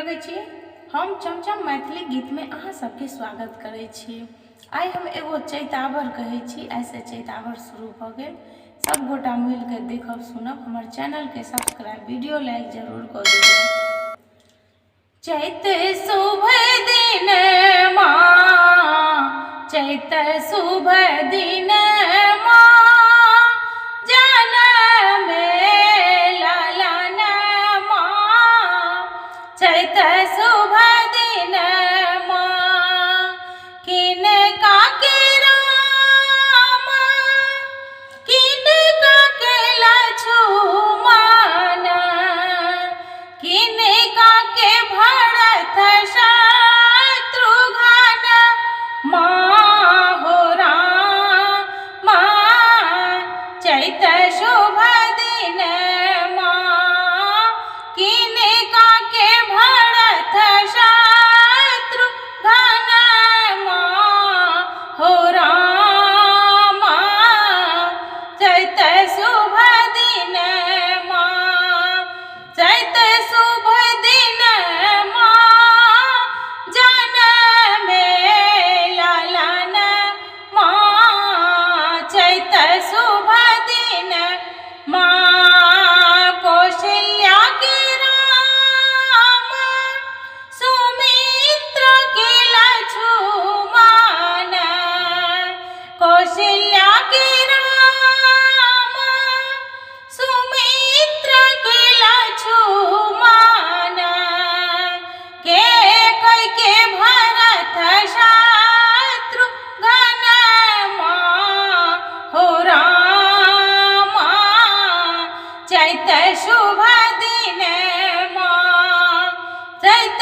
लगे छी। हम चमचम मैथिली गीत में अहाँ सबके स्वागत करे छी। आई हम एगो चैतावर कहे छी, ऐसे चैतावर शुरू भ गेल। सब गोटा मिल के देखब सुनब। हमर चैनल के सब्सक्राइब, वीडियो लाइक जरूर कर दीजिए। चैत शुभ दिन माँ, चैत शुभ दिन चैत शुभ दिन माँ, किनका के राम, किनका के लक्ष्मण, किनका के भरत शत्रुघ्न माँ हो राम। चैत शुभ दिन माँ, किनका के भरत शत्रुघ्न माँ हो राम। चैत शुभ दिन माँ, चैत शुभ दिन माँ, जनमे ललन माँ। चैत शुभ दिन माँ, कौशल्या के राम, सुमित्र के लक्ष्मण, कौशल्या के राम, सुमित्र के लक्ष्मण, के कई के भरत शत्रुघ्न माँ हो राम। चैत शुभ दिन माँ, चैत